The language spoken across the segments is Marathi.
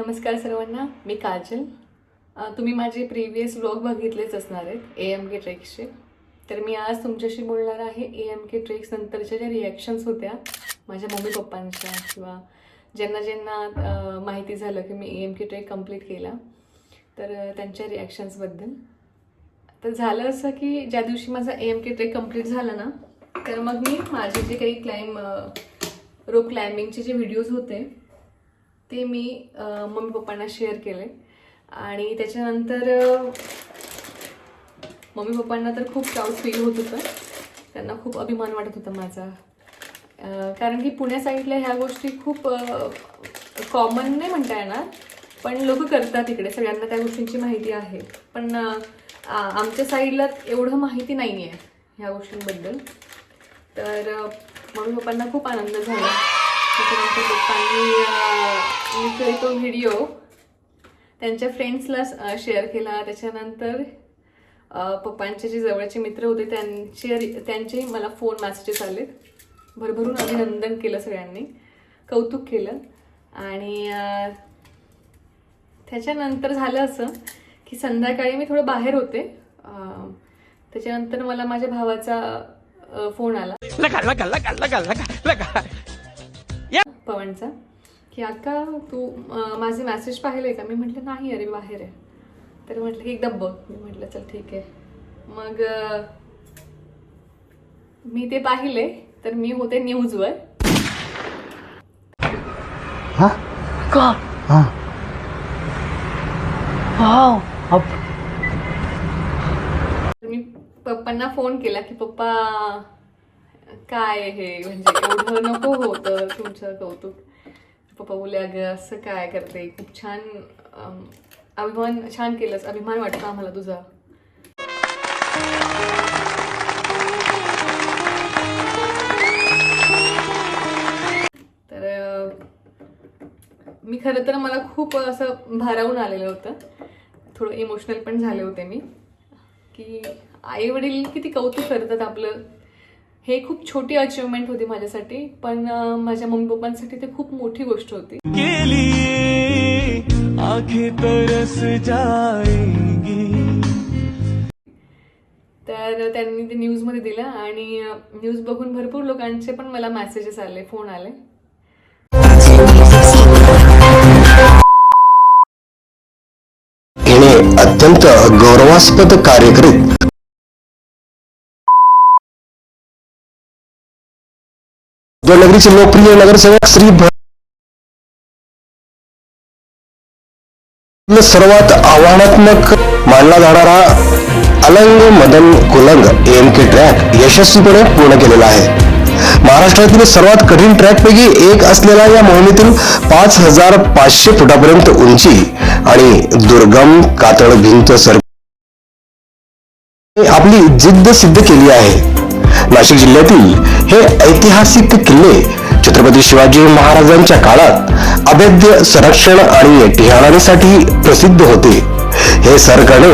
नमस्कार सर्वांना, मी काजल. तुम्ही माझे प्रिव्हियस व्लॉग बघितलेच असणार आहेत AMK ट्रेक्सचे. तर मी आज तुमच्याशी बोलणार आहे AMK ट्रेक्स नंतरच्या ज्या रिॲक्शन्स होत्या माझ्या मम्मी पप्पांच्या किंवा ज्यांना ज्यांना माहिती झालं की मी AMK ट्रेक कंप्लीट केला तर त्यांच्या रिॲक्शन्सबद्दल. तर झालं असं की ज्या दिवशी माझा AMK ट्रेक कंप्लीट झाला ना, तर मग मी माझे जे काही रोप क्लाइम्बिंगचे जे व्हिडिओज होते ते मी मम्मी पप्पांना शेअर केले. आणि त्याच्यानंतर मम्मी पप्पांना तर खूप प्राऊड फील होत होतं. त्यांना खूप अभिमान वाटत होता माझा, कारण की पुण्या साईडला ह्या गोष्टी खूप कॉमन नाही म्हणता येणार, पण लोक करतात इकडे, सगळ्यांना त्या गोष्टींची माहिती आहे. पण आमच्या साईडला एवढं माहिती नाही आहे ह्या गोष्टींबद्दल. तर मम्मी पप्पांना खूप आनंद झाला. त्याच्यानंतर पप्पांनी मी तो व्हिडिओ त्यांच्या फ्रेंड्सला शेअर केला. त्याच्यानंतर पप्पांचे जे जवळचे मित्र होते त्यांचेही मला फोन मेसेजेस आले, भरभरून अभिनंदन केलं, सगळ्यांनी कौतुक केलं. आणि त्याच्यानंतर झालं असं की संध्याकाळी मी थोडं बाहेर होते. त्याच्यानंतर मला माझ्या भावाचा फोन आला पवनचा, की अक्का तू माझे मेसेज पाहिले का? मी म्हटलं नाही, अरे बाहेर आहे. तर म्हटलं की एकदा बघ. मी म्हटलं चल ठीक आहे. मग मी ते पाहिले तर मी होते न्यूजवर. मी पप्पांना फोन केला की पप्पा काय हे, म्हणजे एवढं नको होतं तुमचं कौतुक. पप्पा बोलले अगं असं काय करते, खूप छान, अभिमान छान केलंस, अभिमान वाटतो आम्हाला तुझा. तर मी खरं तर मला खूप असं भारावून आलेलं होतं, थोडं इमोशनल पण झाले होते मी, की आई वडील किती कौतुक करतात आपलं. हे खूप छोटी अचिव्हमेंट होती माझ्यासाठी, पण माझ्या मम्मी पप्पांसाठी ते खूप मोठी गोष्ट होती. तर त्यांनी ते न्यूजमध्ये दिलं आणि न्यूज बघून भरपूर लोकांचे पण मला मेसेजेस आले, फोन आले. अत्यंत गौरवास्पद कार्य करीत नगरीचे लोकप्रिय नगरसेवक श्री सर्वात आव्हानात्मक मानला जाणारा अलंग मदन कुलंग AMK ट्रॅक यशस्वीपणे पूर्ण केलेला आहे. महाराष्ट्रातील सर्वात कठीण ट्रॅकपैकी एक असलेल्या या मोहिमेतील 5500 फुटापर्यंत उंची आणि दुर्गम कातळ भिंत आपली जिद्द सिद्ध केली आहे. नाशिक जिल्ह्यातील हे ऐतिहासिक किल्ले छत्रपती शिवाजी महाराजांच्या काळात अभेद्य संरक्षण आणि टिहाळणीसाठी प्रसिद्ध होते. हे सर करणे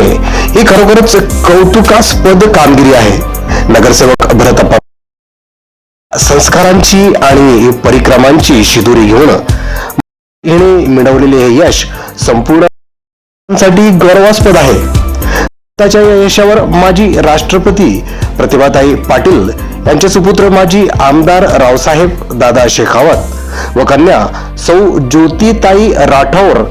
ही खरोखरच कौतुकास्पद कामगिरी आहे. नगरसेवक भरतप्पा संस्कारांची आणि परिक्रमांची शिदोरी घेऊन हिने मिळवलेले हे यश संपूर्ण साठी गौरवास्पद आहे. त्याच्या यशावर माजी राष्ट्रपती प्रतिभाताई पाटील यांचे सुपुत्र माजी आमदार रावसाहेब दादा शेखावत व कन्या सौ ज्योतिताई राठौर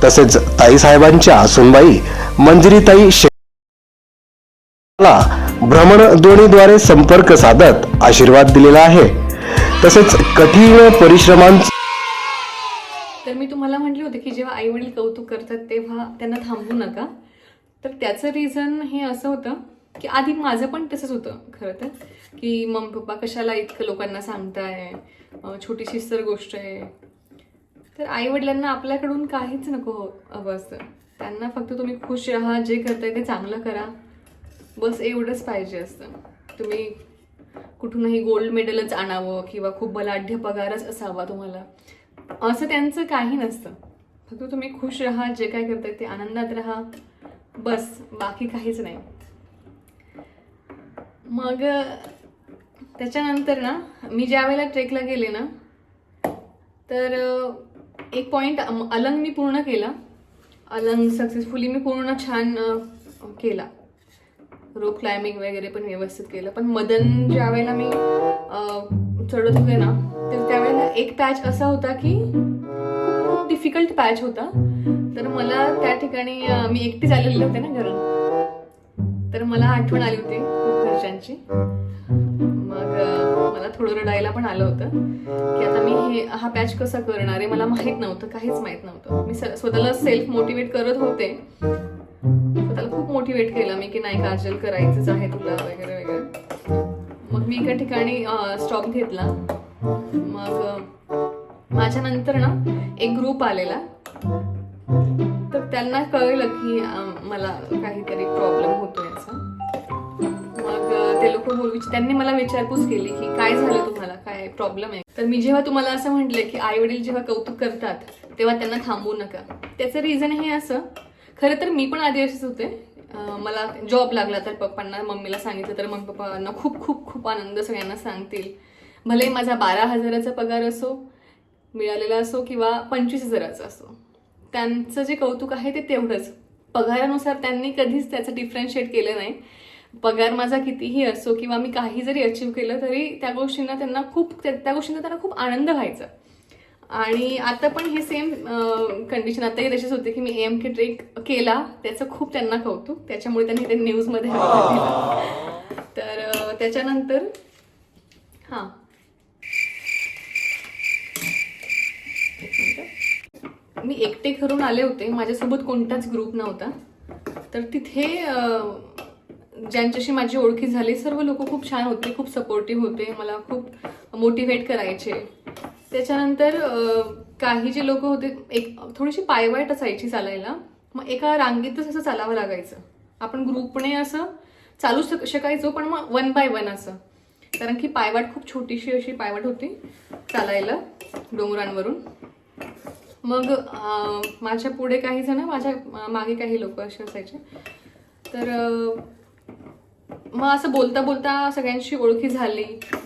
तसेच ताईसाहेबांच्या सुनबाई मंजिरीताई शेखावतला भ्रमणध्वनीद्वारे संपर्क साधत आशीर्वाद दिलेला आहे. तसेच कठीण परिश्रमांचा. तर मी तुम्हाला म्हटले होते की जेव्हा आई वडील कौतुक करतात तेव्हा त्यांना थांबवू नका. तर त्याचं रिझन हे असं होतं की आधी माझं पण तसंच होतं खरं तर, की मम्मी पप्पा कशाला इतकं लोकांना सांगताय, छोटीशी सर गोष्ट आहे. तर आई वडिलांना आपल्याकडून काहीच नको हवं असतं. त्यांना फक्त तुम्ही खुश राहा, जे करताय ते चांगलं करा, बस एवढंच पाहिजे असतं. तुम्ही कुठूनही गोल्ड मेडलच आणावं किंवा खूप बलाढ्य पगारच असावा तुम्हाला, असं त्यांचं काही नसतं. फक्त तुम्ही खुश राहा, जे काय करताय ते आनंदात राहा, बस, बाकी काहीच नाही. मग त्याच्यानंतर ना मी ज्या वेळेला ट्रेकला गेले ना, तर एक पॉईंट अलंग मी पूर्ण केला. अलंग सक्सेसफुली मी पूर्ण छान केला. रोप क्लाइम्बिंग वगैरे पण व्यवस्थित केलं. पण मदन ज्या वेळेला मी चढत होते ना, तर त्यावेळेला एक पॅच असा होता की खूप डिफिकल्ट पॅच होता. तर मला त्या ठिकाणी मी एकटीच आलेले होते ना घरून, तर मला आठवण आली होती खूप घरच्यांची. मग मला थोडं रडायला पण आलं होतं की आता मी हा पॅच कसा करणार आहे. मला माहीत नव्हतं, काहीच माहीत नव्हतं. मी स्वतःला सेल्फ मोटिवेट करत होते. स्वतःला खूप मोटिवेट केलं मी की नाही काजल, करायचंच आहे तुला वगैरे वगैरे. मग मी एका ठिकाणी स्टॉप घेतला. मग माझ्या नंतर ना एक ग्रुप आलेला, तर त्यांना कळलं की मला काहीतरी प्रॉब्लेम होतो याचा. मग ते लोक त्यांनी मला विचारपूस केली की काय झालं तुम्हाला, काय प्रॉब्लेम आहे. तर मी जेव्हा तुम्हाला असं म्हटले की आई वडील जेव्हा कौतुक करतात तेव्हा त्यांना थांबवू नका. त्याचं रिझन हे असं, खरं तर मी पण आधी अशीच होते. मला जॉब लागला तर पप्पांना मम्मीला सांगितलं तर मम्मी पप्पांना खूप खूप खूप आनंद सगळ्यांना सांगतील. भले माझा 12,000चा पगार असो मिळालेला असो किंवा 25,000चा असो, त्यांचं जे कौतुक आहे ते तेवढंच. पगारानुसार त्यांनी कधीच त्याचं डिफरन्शिएट केलं नाही. पगार माझा कितीही असो किंवा मी काही जरी अचीव केलं तरी त्या गोष्टींना त्यांना खूप आनंद व्हायचा. आणि आता पण हे सेम कंडिशन आताही तशीच होते की मी AMK ट्रेक केला, त्याचं खूप त्यांना कौतुक. त्याच्यामुळे त्यांनी ते न्यूजमध्ये दिलं. तर त्याच्यानंतर हां मी एकटे घरून आले होते, माझ्यासोबत कोणताच ग्रुप नव्हता. तर तिथे ज्यांच्याशी माझी ओळखी झाली सर्व लोक खूप छान होते, खूप सपोर्टिव्ह होते, मला खूप मोटिवेट करायचे. त्याच्यानंतर काही जे लोक होते, एक थोडीशी पायवाट असायची चालायला, मग एका रांगेतच असं चालावं लागायचं. आपण ग्रुपने असं चालू शकायचो पण मग 1 by 1 असं, कारण की पायवाट खूप छोटीशी अशी पायवाट होती चालायला डोंगरांवरून. मग माझ्या पुढे काही जण, माझ्या मागे काही लोक असे असायचे. तर मग असं बोलता बोलता सगळ्यांशी ओळखी झाली.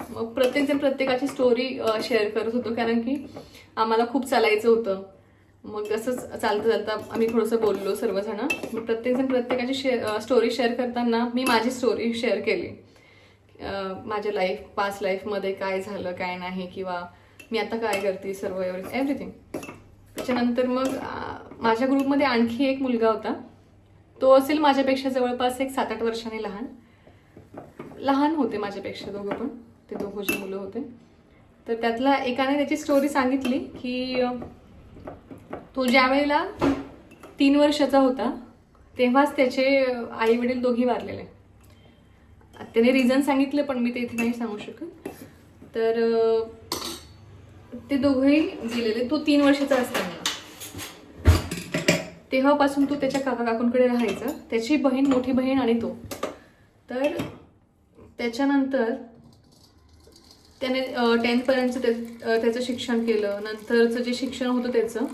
मग प्रत्येकजण प्रत्येकाची स्टोरी शेअर करत होतो, कारण की आम्हाला खूप चालायचं होतं. मग असंच चालतं चालता आम्ही थोडंसं बोललो सर्वजण. मग प्रत्येकजण प्रत्येकाची स्टोरी शेअर करताना मी माझी स्टोरी शेअर केली. माझ्या पास्ट लाईफमध्ये काय झालं काय नाही, किंवा मी आता काय करते, सर्व एव्हरीथिंग. त्याच्यानंतर मग माझ्या ग्रुपमध्ये आणखी एक मुलगा होता. तो असेल माझ्यापेक्षा जवळपास एक 7-8 वर्षांनी लहान होते माझ्यापेक्षा दोघं पण, ते दोघं जे मुलं होते. तर त्यातला एकाने त्याची स्टोरी सांगितली की तो ज्या वेळेला 3 वर्षाचा होता तेव्हाच त्याचे आई वडील दोघी वारलेले. त्याने रिझन सांगितलं पण मी ते इथे नाही सांगू शकत. तर ते दोघंही गेलेले. तो 3 वर्षाचा असताना, तेव्हापासून तो त्याच्या काका काकूंकडे राहायचा, त्याची बहीण, मोठी बहीण आणि तो. तर त्याच्यानंतर त्याने 10th पर्यंत त्याचं शिक्षण केलं. नंतरचं जे शिक्षण होतं त्याचं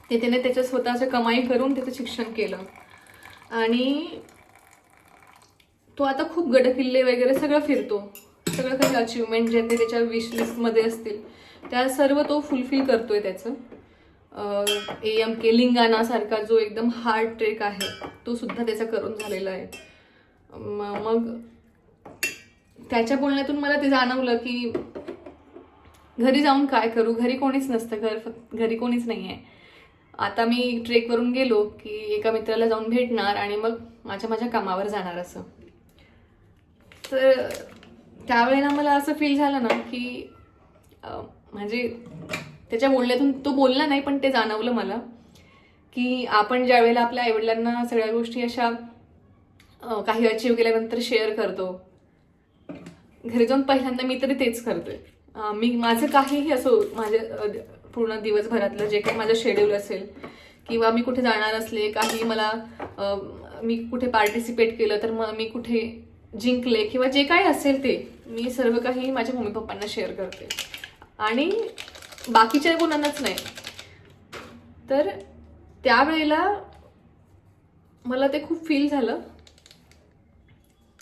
ते त्याने त्याच्या स्वतःचं कमाई करून त्याचं शिक्षण केलं. आणि तो आता खूप गडकिल्ले वगैरे सगळं फिरतो. सगळं काही अचिव्हमेंट जे ते त्याच्या विश लिस्टमध्ये असतील त्या सर्व तो फुलफिल करतोय त्याचं. AMK लिंगाणा सारखा जो एकदम हार्ड ट्रेक आहे तो सुद्धा त्याचा करून झालेला आहे. मग त्याच्या बोलण्यातून मला ते जाणवलं की घरी जाऊन काय करू, घरी कोणीच नसतं, घरी कोणीच नाही आहे. आता मी ट्रेकवरून गेलो की एका मित्राला जाऊन भेटणार आणि मग माझ्या कामावर जाणार असं. तर त्यावेळेला मला असं फील झालं ना की म्हणजे त्याच्या बोलण्यातून, तो बोलला नाही पण ते जाणवलं मला की आपण ज्या वेळेला आपल्या आईवडिलांना सगळ्या गोष्टी अशा काही अचीव केल्यानंतर शेअर करतो, घरी जाऊन पहिल्यांदा मी तरी तेच करतोय. मी माझं काहीही असो, माझे पूर्ण दिवसभरातलं जे काही माझं शेड्यूल असेल किंवा मी कुठे जाणार असले, काही मला मी कुठे पार्टिसिपेट केलं तर मग मी कुठे जिंकले किंवा जे काही असेल ते मी सर्व काही माझ्या मम्मी पप्पांना शेअर करते. आणि बाकीच्या कोणालाच नाही. तर त्यावेळेला मला ते खूप फील झालं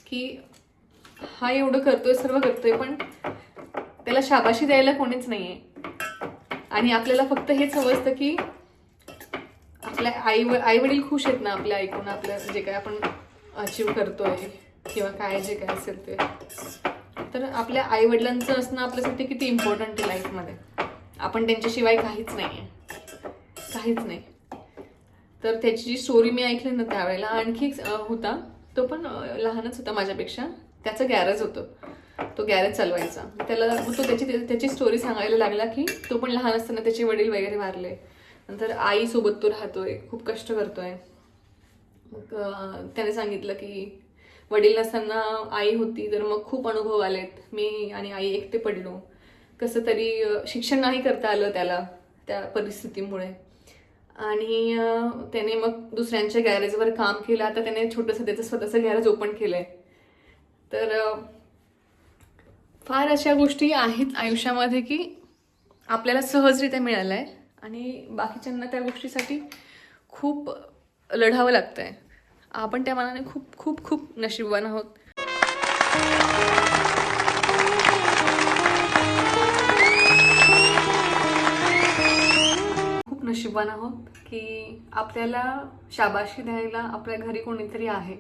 की हा एवढं करतोय, सर्व करतोय, पण त्याला शाबाशी द्यायला कोणीच नाही आहे. आणि आपल्याला फक्त हेच हवं असतं की आपल्या आई वडील खुश आहेत ना आपल्या ऐकून, आपलं जे काय आपण अचीव करतोय किंवा काय जे काय असेल ते. तर आपल्या आई वडिलांचं असणं आपल्यासाठी किती इम्पॉर्टंट आहे लाईफमध्ये. आपण त्यांच्याशिवाय काहीच नाही आहे, काहीच नाही. तर त्याची जी स्टोरी मी ऐकली ना त्यावेळेला, आणखी एक होता, तो पण लहानच होता माझ्यापेक्षा. त्याचं गॅरेज होतं, तो गॅरेज चालवायचा. त्याला तो त्याची स्टोरी सांगायला लागला की तो पण लहान असताना त्याचे वडील वगैरे वारले, नंतर आईसोबत तो राहतोय, खूप कष्ट करतोय. मग त्याने सांगितलं की वडील नसताना आई होती तर मग खूप अनुभव आलेत, मी आणि आई एकटे पडलो, कसं तरी शिक्षण नाही करता आलं त्याला त्या परिस्थितीमुळे. आणि त्याने मग दुसऱ्यांच्या गॅरेजवर काम केलं. आता त्याने छोटंसं त्याचं स्वतःचं गॅरेज ओपन केलंय. तर फार अशा गोष्टी आहेत आयुष्यामध्ये की आपल्याला सहजरित्या मिळाल्या आहे आणि बाकीच्यांना त्या गोष्टीसाठी खूप लढावं लागतं आहे. आपण त्या मानाने खूप खूप खूप नशीबवान आहोत. खूप नशीबवान आहोत की आपल्याला शाबाशी द्यायला आपल्या घरी कोणीतरी आहे.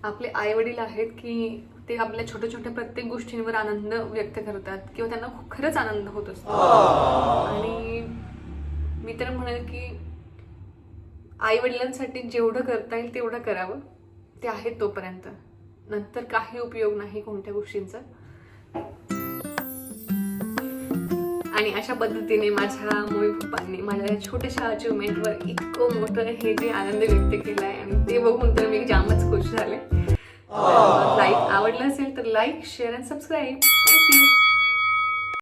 आपले आई वडील आहेत की ते आपल्या छोट्या छोट्या प्रत्येक गोष्टींवर आनंद व्यक्त करतात किंवा त्यांना खूप खरंच आनंद होत असतो. आणि मी तर म्हणेल की आई वडिलांसाठी जेवढं करता येईल तेवढं करावं. ते आहेत तोपर्यंत, नंतर काही उपयोग नाही कोणत्या गोष्टींचा. आणि अशा पद्धतीने माझ्या मम्मी पप्पांनी माझ्या या छोट्याशा अचिव्हमेंटवर इतकं मोठं हे जे आनंद व्यक्त केला आहे आणि ते बघून तर मी जामच खुश झाले. लाईक आवडलं असेल तर लाईक, शेअर अँड सबस्क्राईब.